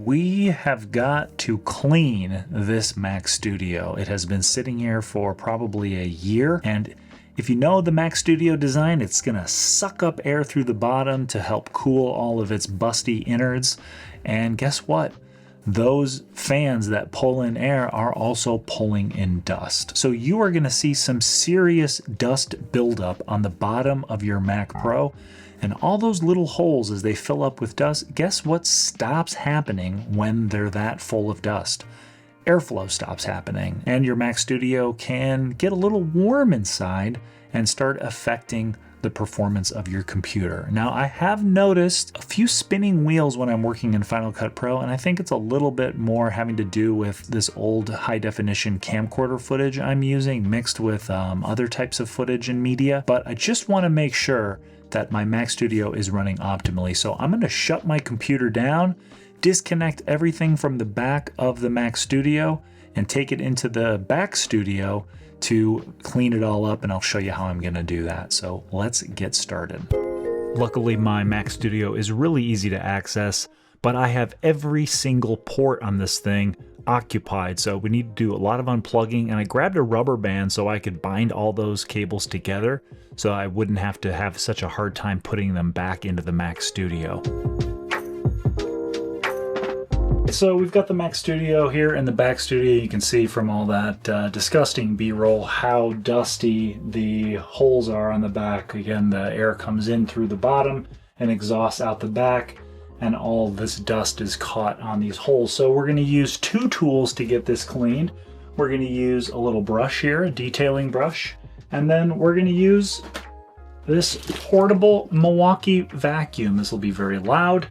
We have got to clean this Mac Studio. It has been sitting here for probably a year, and if you know the Mac Studio design, it's gonna suck up air through the bottom to help cool all of its busty innards. And guess what? Those fans that pull in air are also pulling in dust. So you are gonna see some serious dust buildup on the bottom of your Mac Pro. And all those little holes as they fill up with dust, guess what stops happening when they're that full of dust? Airflow stops happening, and your Mac Studio can get a little warm inside and start affecting the performance of your computer. Now, I have noticed a few spinning wheels when I'm working in Final Cut Pro, and I think it's a little bit more having to do with this old high-definition camcorder footage I'm using mixed with other types of footage and media, but I just want to make sure that my Mac Studio is running optimally. So I'm going to shut my computer down, disconnect everything from the back of the Mac Studio, and take it into the back studio to clean it all up, and I'll show you how I'm going to do that. So let's get started. Luckily, my Mac Studio is really easy to access, but I have every single port on this thing occupied, so we need to do a lot of unplugging, and I grabbed a rubber band so I could bind all those cables together so I wouldn't have to have such a hard time putting them back into the Mac Studio. So we've got the Mac Studio here in the back studio. You can see from all that disgusting B-roll how dusty the holes are on the back. Again, the air comes in through the bottom and exhausts out the back, and all this dust is caught on these holes. So we're going to use two tools to get this cleaned. We're going to use a little brush here, a detailing brush, and then we're going to use this portable Milwaukee vacuum. This will be very loud.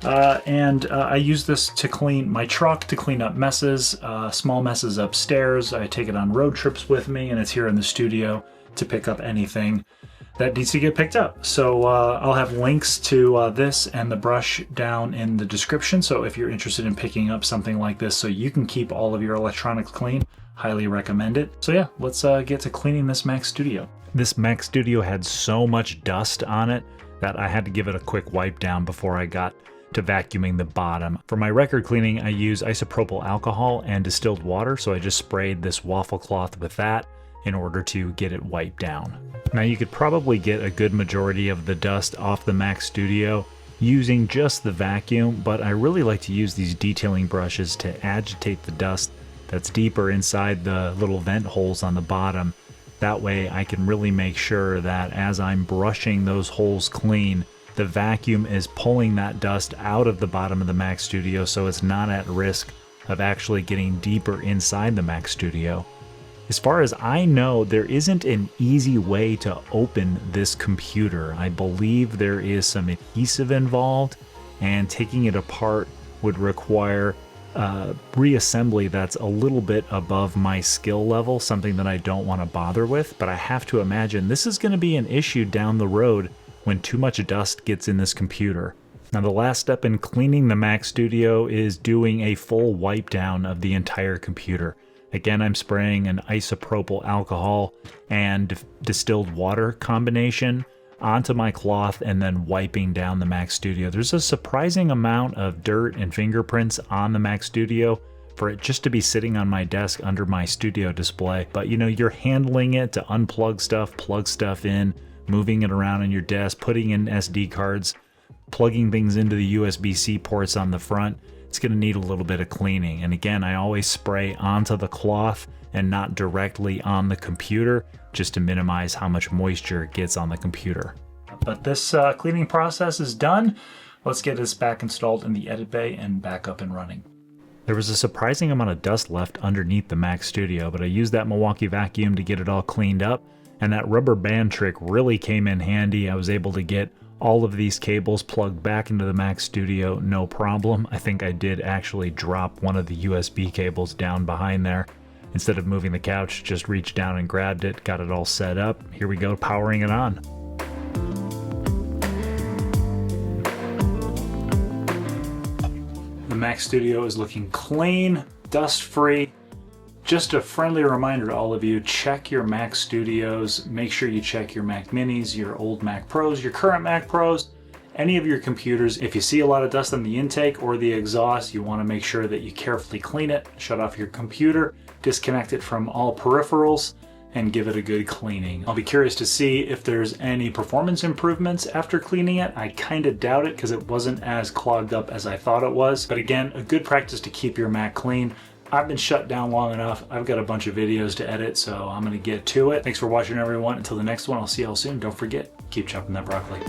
I use this to clean my truck, to clean up messes, small messes upstairs. I take it on road trips with me, and it's here in the studio to pick up anything that needs to get picked up. So I'll have links to this and the brush down in the description. So if you're interested in picking up something like this so you can keep all of your electronics clean, highly recommend it. So yeah, let's get to cleaning this Mac Studio. This Mac Studio had so much dust on it that I had to give it a quick wipe down before I got to vacuuming the bottom. For my record cleaning, I use isopropyl alcohol and distilled water, so I just sprayed this waffle cloth with that in order to get it wiped down. Now you could probably get a good majority of the dust off the Mac Studio using just the vacuum, but I really like to use these detailing brushes to agitate the dust that's deeper inside the little vent holes on the bottom. That way I can really make sure that as I'm brushing those holes clean, the vacuum is pulling that dust out of the bottom of the Mac Studio, so it's not at risk of actually getting deeper inside the Mac Studio. As far as I know, there isn't an easy way to open this computer. I believe there is some adhesive involved, and taking it apart would require reassembly that's a little bit above my skill level, something that I don't want to bother with, but I have to imagine this is going to be an issue down the road when too much dust gets in this computer. Now the last step in cleaning the Mac Studio is doing a full wipe down of the entire computer. Again, I'm spraying an isopropyl alcohol and distilled water combination onto my cloth and then wiping down the Mac Studio. There's a surprising amount of dirt and fingerprints on the Mac Studio for it just to be sitting on my desk under my studio display. But you know, you're handling it to unplug stuff, plug stuff in, moving it around on your desk, putting in SD cards, plugging things into the USB-C ports on the front. It's going to need a little bit of cleaning. And again, I always spray onto the cloth and not directly on the computer, just to minimize how much moisture gets on the computer. But this cleaning process is done. Let's get this back installed in the edit bay and back up and running. There was a surprising amount of dust left underneath the Mac Studio, but I used that Milwaukee vacuum to get it all cleaned up. And that rubber band trick really came in handy. I was able to get all of these cables plugged back into the Mac Studio, no problem. I think I did actually drop one of the USB cables down behind there. Instead of moving the couch, just reached down and grabbed it, got it all set up. Here we go, powering it on. The Mac Studio is looking clean, dust-free. Just a friendly reminder to all of you, check your Mac Studios. Make sure you check your Mac Minis, your old Mac Pros, your current Mac Pros, any of your computers, if you see a lot of dust on the intake or the exhaust, you want to make sure that you carefully clean it, shut off your computer, disconnect it from all peripherals, and give it a good cleaning. I'll be curious to see if there's any performance improvements after cleaning it. I kind of doubt it because it wasn't as clogged up as I thought it was. But again, a good practice to keep your Mac clean. I've been shut down long enough. I've got a bunch of videos to edit, so I'm gonna get to it. Thanks for watching, everyone. Until the next one, I'll see y'all soon. Don't forget, keep chopping that broccoli.